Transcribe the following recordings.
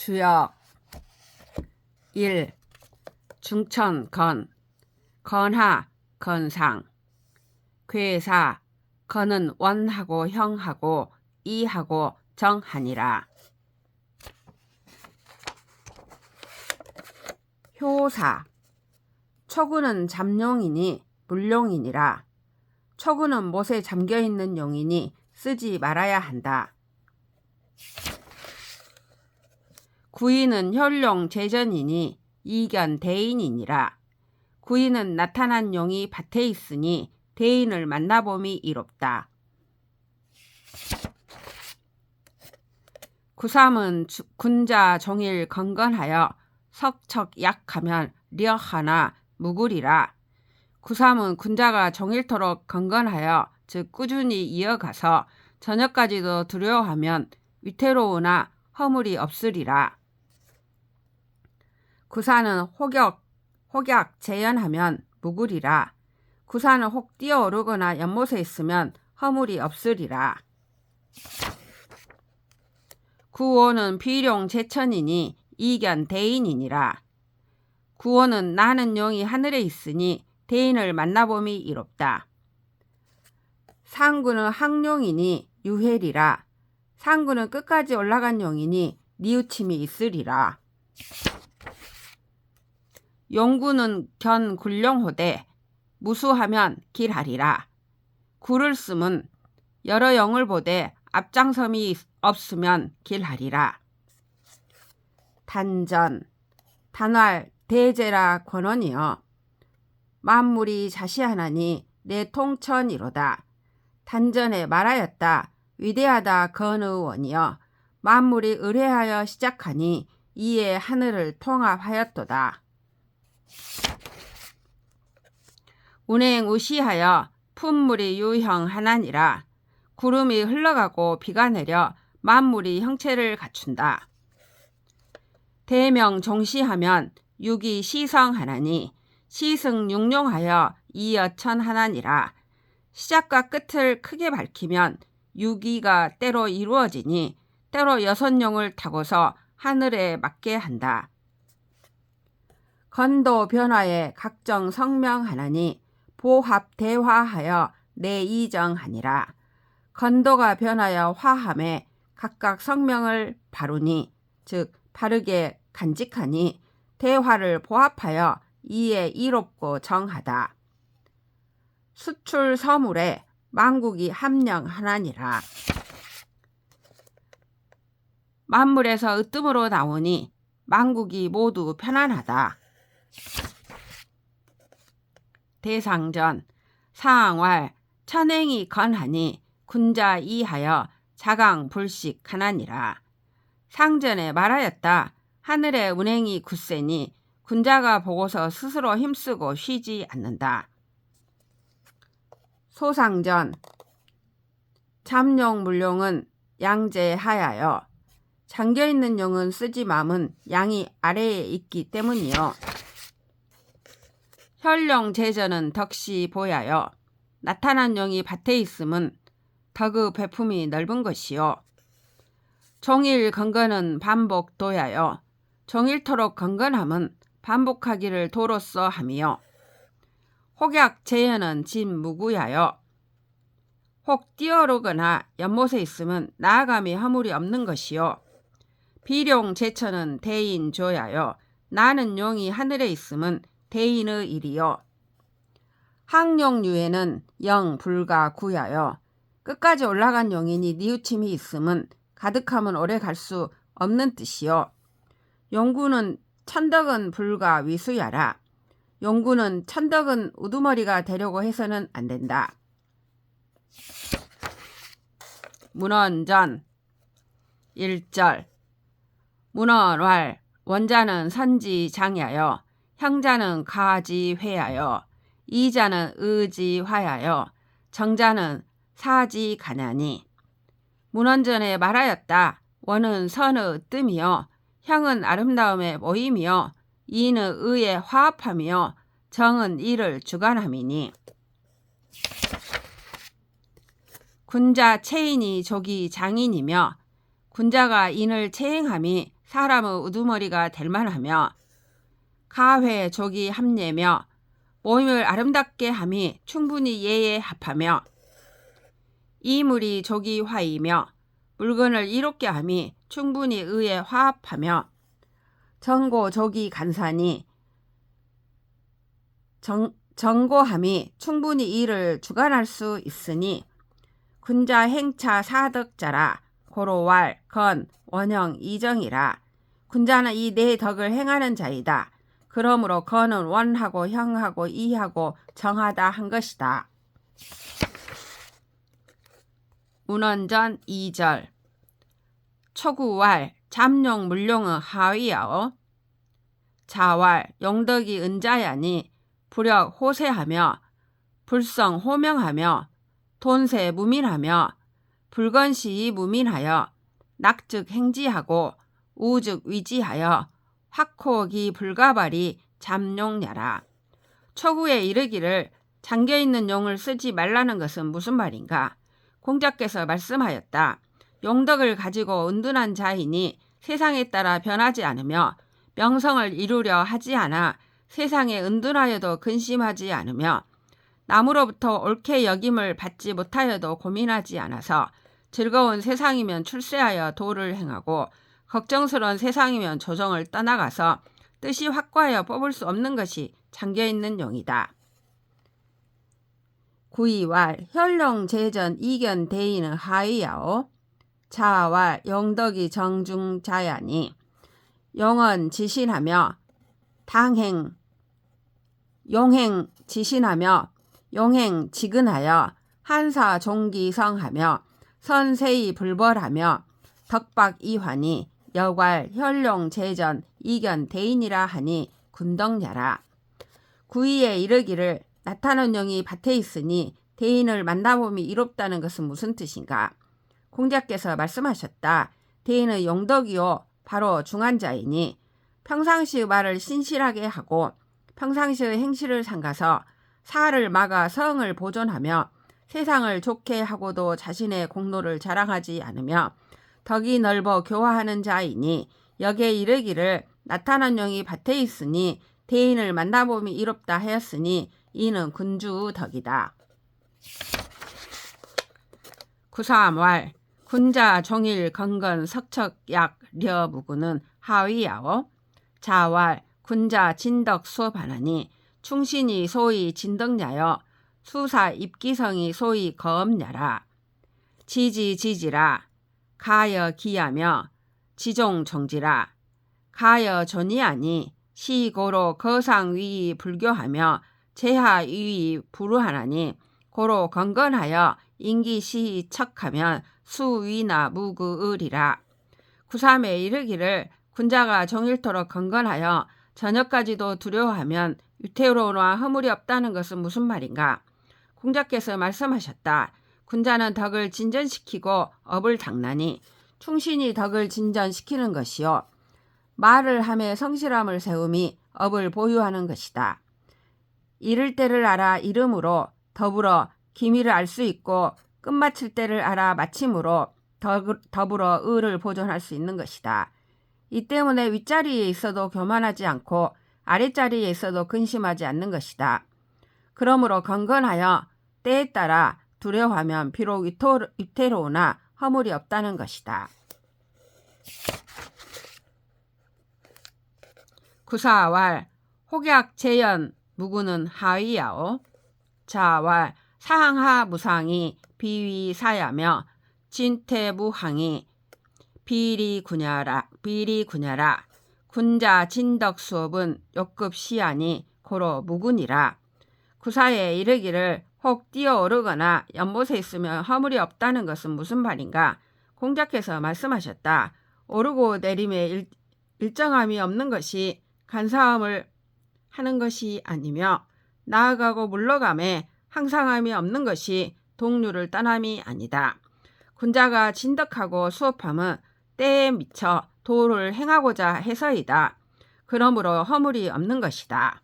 주역 1. 중천 건 건하 건상 괴사 건은 원하고 형하고 이하고 정하니라. 효사 초구는 잠용이니 물용이니라. 초구는 못에 잠겨있는 용이니 쓰지 말아야 한다. 구인은 혈용 재전이니 이견 대인이니라. 구인은 나타난 용이 밭에 있으니 대인을 만나봄이 이롭다. 구삼은 군자 종일 건건하여 석척 약하면 려하나 무구리라. 구삼은 군자가 종일토록 건건하여 즉 꾸준히 이어가서 저녁까지도 두려워하면 위태로우나 허물이 없으리라. 구사는 혹약 재연하면 무구리라. 구사는 혹 뛰어오르거나 연못에 있으면 허물이 없으리라. 구오는 비룡 제천이니 이견 대인이니라. 구오는 나는 용이 하늘에 있으니 대인을 만나봄이 이롭다. 상구는 항용이니 유해리라. 상구는 끝까지 올라간 용이니 뉘우침이 있으리라. 용구는 견 굴령호되 무수하면 길하리라. 구를 쓰면 여러 영을 보되 앞장섬이 없으면 길하리라. 단전 단활 대제라 권원이여 만물이 자시하나니 내 통천이로다. 단전에 말하였다. 위대하다 건의원이여 만물이 의뢰하여 시작하니 이에 하늘을 통합하였도다. 운행우시하여 품물이 유형하나니라. 구름이 흘러가고 비가 내려 만물이 형체를 갖춘다. 대명 종시하면 육이 시성하나니 시승육룡하여 이여천하나니라. 시작과 끝을 크게 밝히면 유기가 때로 이루어지니 때로 여섯용을 타고서 하늘에 맞게 한다. 건도 변화에 각정 성명하나니 보합 대화하여 내이정하니라. 건도가 변하여 화함에 각각 성명을 바르니 즉 바르게 간직하니 대화를 보합하여 이에 이롭고 정하다. 수출 서물에 만국이 함령하나니라. 만물에서 으뜸으로 나오니 만국이 모두 편안하다. 대상전 상활 천행이 건하니 군자 이하여 자강 불식하나니라. 상전에 말하였다. 하늘의 운행이 굳세니 군자가 보고서 스스로 힘쓰고 쉬지 않는다. 소상전 잠용 물용은 양재하여요. 잠겨있는 용은 쓰지 맘은 양이 아래에 있기 때문이요. 혈용 재전은 덕시 보야요. 나타난 용이 밭에 있음은 덕의 배품이 넓은 것이요. 종일 건건은 반복 도야요. 종일토록 건건함은 반복하기를 도로써 함이요. 혹약 재현은 진무구야요. 혹 뛰어오르거나 연못에 있으면 나아감이 허물이 없는 것이요. 비룡 제천은 대인 조야요. 나는 용이 하늘에 있으면 대인의 일이요. 항용유에는 영 불가 구야요. 끝까지 올라간 용이니 뉘우침이 있으면 가득하면 오래 갈 수 없는 뜻이요. 용구는 천덕은 불가 위수야라. 용구는 천덕은 우두머리가 되려고 해서는 안 된다. 문헌전 1절 문헌왈 원자는 선지장야여 형자는 가지회야여 이자는 의지화야여 정자는 사지가냐니. 문헌전에 말하였다. 원은 선의 뜸이여 형은 아름다움의 모임이여 이는 의의 화합함이여 정은 이를 주관함이니. 군자 체인이 조기 장인이며 군자가 인을 체행함이 사람의 우두머리가 될 만하며 가회 조기 합례며 모임을 아름답게 함이 충분히 예에 합하며 이물이 조기 화이며 물건을 이롭게 함이 충분히 의에 화합하며 정고 조기 간산이 정고함이 충분히 일을 주관할 수 있으니 군자 행차 사덕자라 고로왈 건 원형 이정이라. 군자는 이 네 덕을 행하는 자이다. 그러므로 건은 원하고 형하고 이하고 정하다 한 것이다. 운원전 2절 초구왈 잠용 물용의 하위야오 자왈 용덕이 은자야니 불역 호세하며 불성 호명하며 돈세 무민하며 불건시 무민하여 낙즉 행지하고 우즉 위지하여 확호기 불가발이 잠용야라. 초구에 이르기를 잠겨있는 용을 쓰지 말라는 것은 무슨 말인가? 공자께서 말씀하였다. 용덕을 가지고 은둔한 자이니 세상에 따라 변하지 않으며 명성을 이루려 하지 않아 세상에 은둔하여도 근심하지 않으며 남으로부터 옳게 여김을 받지 못하여도 고민하지 않아서 즐거운 세상이면 출세하여 도를 행하고 걱정스러운 세상이면 조정을 떠나가서 뜻이 확고하여 뽑을 수 없는 것이 잠겨있는 용이다. 구이왈 혈룡 제전 이견 대인은 하위야오 자왈 용덕이 정중자야니 용은 지신하며 당행 용행 지신하며 용행 지근하여 한사 종기성하며 선세히 불벌하며 덕박 이환이 여괄 혈룡 제전 이견 대인이라 하니 군덕야라. 구이에 이르기를 나타난 용이 밭에 있으니 대인을 만나봄이 이롭다는 것은 무슨 뜻인가? 공자께서 말씀하셨다. 대인의 용덕이요 바로 중한자이니 평상시의 말을 신실하게 하고 평상시의 행실을 삼가서 사를 막아 성을 보존하며 세상을 좋게 하고도 자신의 공로를 자랑하지 않으며 덕이 넓어 교화하는 자이니 여기에 이르기를 나타난 용이 밭에 있으니 대인을 만나봄이 이롭다 하였으니 이는 군주 덕이다. 구삼왈 군자 종일 건건 석척약 려무구는 하위야오 자왈 군자 진덕 수업하나니 충신이 소위 진덕야여 수사 입기성이 소위 거업야라. 지지지지라 가여 기하며 지종종지라 가여 존이하니 시고로 거상위이 불교하며 제하위이 불우하나니 고로 건건하여 인기시이 척하면 수위나 무구을이라. 구삼에 이르기를 군자가 종일토록 건건하여 저녁까지도 두려워하면 유태로나 허물이 없다는 것은 무슨 말인가? 공자께서 말씀하셨다. 군자는 덕을 진전시키고 업을 닦나니 충신이 덕을 진전시키는 것이요 말을 함에 성실함을 세움이 업을 보유하는 것이다. 이를 때를 알아 이름으로 더불어 기미를 알 수 있고 끝마칠 때를 알아 마침으로 더불어 의를 보존할 수 있는 것이다. 이 때문에 윗자리에 있어도 교만하지 않고 아랫자리에 있어도 근심하지 않는 것이다. 그러므로 건건하여 때에 따라 두려워하면 비록 위태로우나 허물이 없다는 것이다. 구사왈 혹약 재연 무구는 하위야오 자왈 사항하 무상이 비위사야며 진퇴무항이 비리구냐라 군자 진덕 수업은 욕급시하니 고로 무군이라. 구사에 이르기를 혹 뛰어오르거나 연못에 있으면 허물이 없다는 것은 무슨 말인가? 공자께서 말씀하셨다. 오르고 내림에 일정함이 없는 것이 간사함을 하는 것이 아니며 나아가고 물러감에 항상함이 없는 것이 동류를 떠남이 아니다. 군자가 진덕하고 수업함은 때에 미쳐 도를 행하고자 해서이다. 그러므로 허물이 없는 것이다.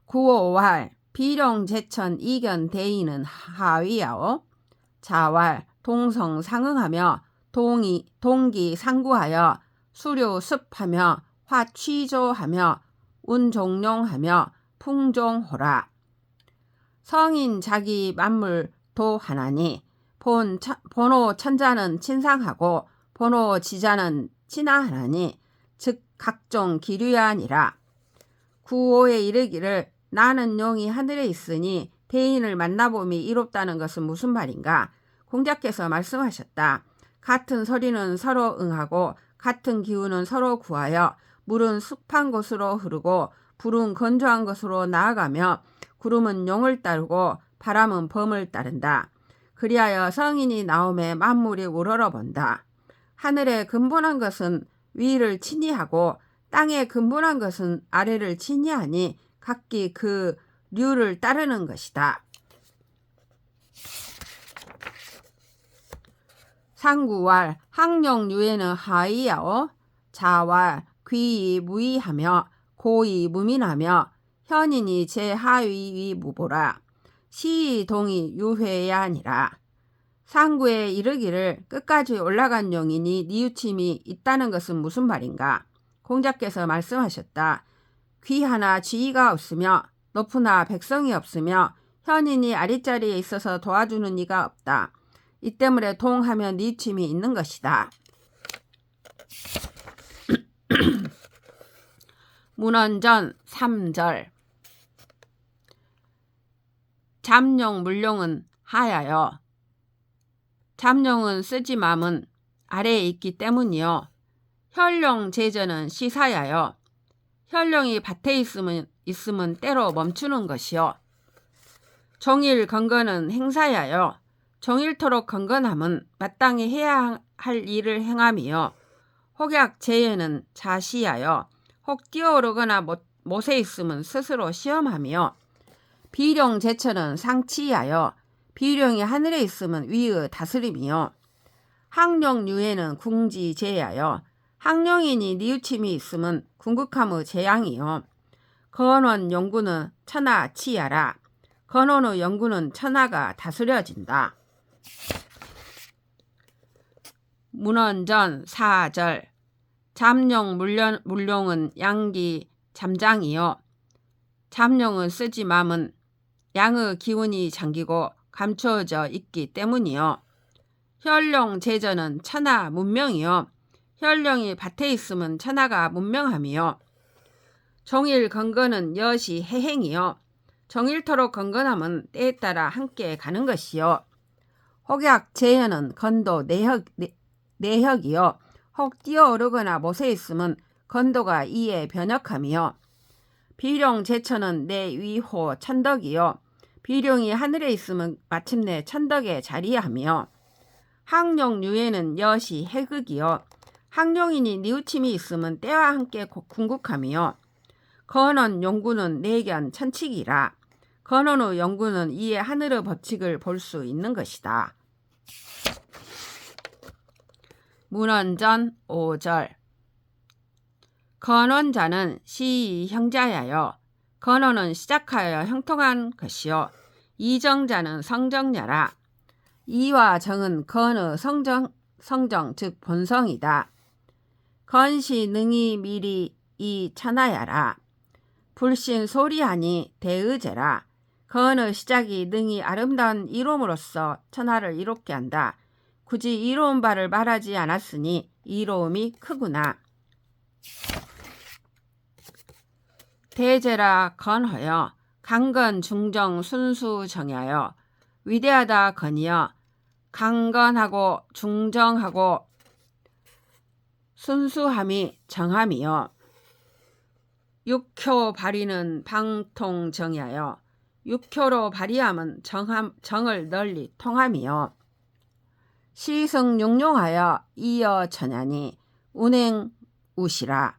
9호왈 비룡제천 이견 대인은 하위야오 자왈 동성상응하며 동기 상구하여 수료습하며 화취조하며 운종룡하며 풍종호라. 성인 자기 만물 도하나니 본호 천자는 친상하고 본호 지자는 친하하나니 즉 각종 기류야니라. 구호에 이르기를 나는 용이 하늘에 있으니 대인을 만나봄이 이롭다는 것은 무슨 말인가? 공자께서 말씀하셨다. 같은 소리는 서로 응하고 같은 기운은 서로 구하여 물은 습한 곳으로 흐르고 불은 건조한 곳으로 나아가며 구름은 용을 따르고 바람은 범을 따른다. 그리하여 성인이 나오매 만물이 우러러본다. 하늘에 근본한 것은 위를 친히하고 땅에 근본한 것은 아래를 친히하니 각기 그 류를 따르는 것이다. 상구왈 학령유에는 하이야오 자왈 귀이 무이하며 고이 무민하며 현인이 제하위위 무보라. 시이 동이 유회야니라. 상구에 이르기를 끝까지 올라간 용이니 뉘우침이 있다는 것은 무슨 말인가? 공자께서 말씀하셨다. 귀하나 지위가 없으며 높으나 백성이 없으며 현인이 아랫자리에 있어서 도와주는 이가 없다. 이 때문에 동하면 뉘우침이 있는 것이다. 문헌전 3절. 잠룡 물룡은 하야여. 잠룡은 쓰지맘은 아래에 있기 때문이요. 혈룡 제전은 시사야여. 혈룡이 밭에 있으면 때로 멈추는 것이요. 종일 건건은 행사야여. 종일토록 건건함은 마땅히 해야 할 일을 행함이요. 혹약 제에는 자시하여 혹 뛰어오르거나 못에 있으면 스스로 시험하며 비룡 제처는 상치하여 비룡이 하늘에 있으면 위의 다스림이요. 학룡 유에는 궁지제하여 학룡이니 뉘우침이 있으면 궁극함의 재앙이요. 건원 영구는 천하 치야라. 건원의 영구는 천하가 다스려진다. 문헌전 4절. 잠룡 물룡은 양기 잠장이요. 잠룡은 쓰지맘은 양의 기운이 잠기고 감추어져 있기 때문이요. 혈룡 제전은 천하 문명이요. 혈룡이 밭에 있으면 천하가 문명함이요. 종일 건건은 여시 해행이요. 종일토록 건건함은 때에 따라 함께 가는 것이요. 혹약 제연은 건도 내혁이요. 혹 뛰어오르거나 못에 있으면 건도가 이에 변역함이요. 비룡 제처는 내위호 천덕이요. 비룡이 하늘에 있으면 마침내 천덕에 자리하며 학룡 유에는 여시 해극이요. 학룡이니 뉘우침이 있으면 때와 함께 궁극함이요. 건원 용구는 내견 천칙이라. 건원의 용구는 이에 하늘의 법칙을 볼 수 있는 것이다. 문헌전 5절. 건원자는 시이 형자야여. 건원은 시작하여 형통한 것이요. 이정자는 성정야라. 이와 정은 건의 성정 즉 본성이다. 건시 능이 미리 이 천하야라. 불신 소리하니 대의제라. 건의 시작이 능히 아름다운 이로움으로써 천하를 이롭게 한다. 굳이 이로운 바를 말하지 않았으니 이로움이 크구나. 대제라 건허여. 강건 중정 순수 정야여. 위대하다 건이여. 강건하고 중정하고 순수함이 정함이요. 육효 발휘는 방통정야여. 육효로 발휘함은 정을 널리 통함이요. 시승용용하여 이어 천야니 운행우시라.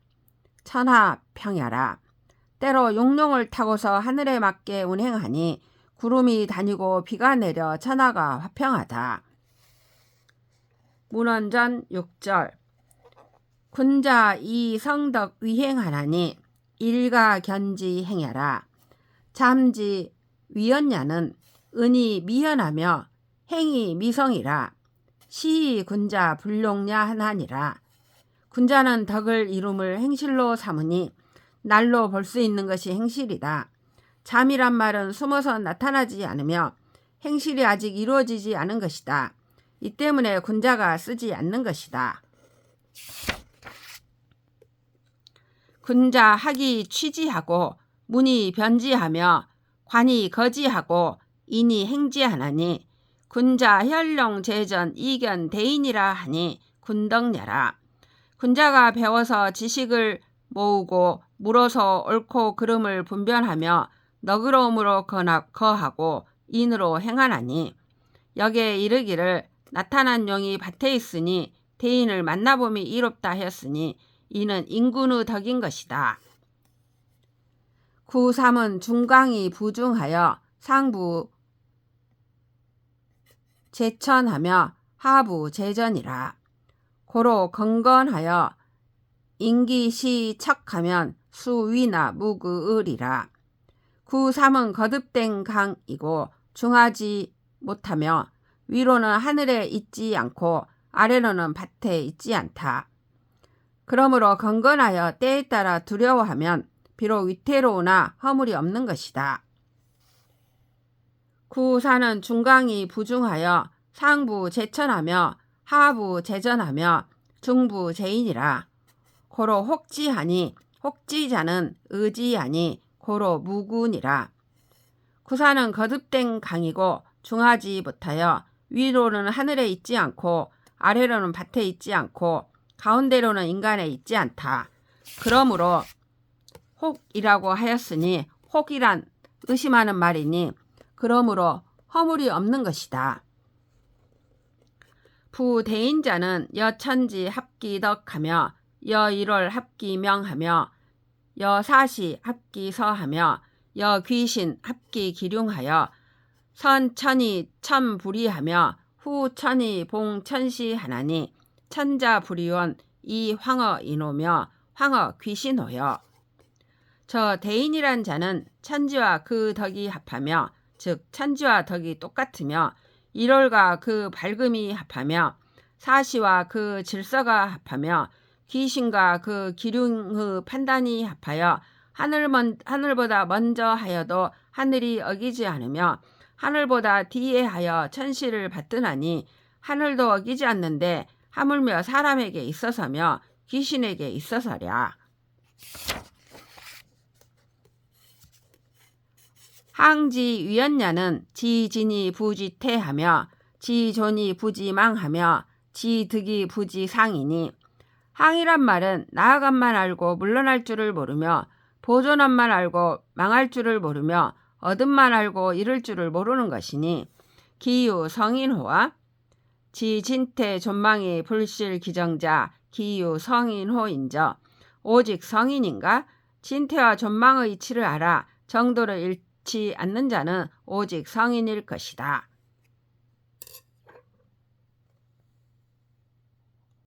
천하 평야라. 때로 용룡을 타고서 하늘에 맞게 운행하니 구름이 다니고 비가 내려 천하가 화평하다. 문헌전 6절. 군자 이성덕 위행하나니 일가 견지 행야라. 잠지 위연야는 은이 미연하며 행이 미성이라. 시이 군자 불용냐 하나니라. 군자는 덕을 이룸을 행실로 삼으니 날로 볼 수 있는 것이 행실이다. 잠이란 말은 숨어서 나타나지 않으며 행실이 아직 이루어지지 않은 것이다. 이 때문에 군자가 쓰지 않는 것이다. 군자 학이 취지하고 문이 변지하며 관이 거지하고 인이 행지하나니 군자 혈령 재전 이견 대인이라 하니 군덕녀라. 군자가 배워서 지식을 모으고 물어서 옳고 그름을 분별하며 너그러움으로 거하고 인으로 행하나니 여기에 이르기를 나타난 용이 밭에 있으니 대인을 만나봄이 이롭다 하였으니 이는 인군의 덕인 것이다. 구3은 중강이 부중하여 상부 제천하며 하부 제전이라. 고로 건건하여 인기시 척하면 수위나 무그을이라. 구3은 거듭된 강이고 중하지 못하며 위로는 하늘에 있지 않고 아래로는 밭에 있지 않다. 그러므로 건건하여 때에 따라 두려워하면 비록 위태로우나 허물이 없는 것이다. 구4는 중강이 부중하여 상부 제천하며 하부 제전하며 중부 제인이라. 고로 혹지하니 혹지자는 의지하니 고로 무군이라. 구4는 거듭된 강이고 중하지 못하여 위로는 하늘에 있지 않고 아래로는 밭에 있지 않고 가운데로는 인간에 있지 않다. 그러므로 혹이라고 하였으니 혹이란 의심하는 말이니 그러므로 허물이 없는 것이다. 부대인자는 여천지 합기덕하며 여일월 합기명하며 여사시 합기서하며 여귀신 합기기륭하여 선천이 천불이하며 후천이 봉천시하나니 천자불이원 이황어 이노며 황어 귀신호여. 저 대인이란 자는 천지와 그 덕이 합하며 즉 천지와 덕이 똑같으며 일월과 그 밝음이 합하며 사시와 그 질서가 합하며 귀신과 그 기륭의 판단이 합하여 하늘보다 먼저 하여도 하늘이 어기지 않으며 하늘보다 뒤에 하여 천시를 받드나니 하늘도 어기지 않는데 하물며 사람에게 있어서며 귀신에게 있어서랴. 항지 위연냐는 지진이 부지태하며 지존이 부지망하며 지득이 부지상이니 항이란 말은 나아간만 알고 물러날 줄을 모르며 보존함만 알고 망할 줄을 모르며 얻음만 알고 잃을 줄을 모르는 것이니 기유 성인호와 지진태 존망이 불실 기정자 기유 성인호인저 오직 성인인가 진태와 존망의 이치를 알아 정도를 잃지 않는 자는 오직 성인일 것이다.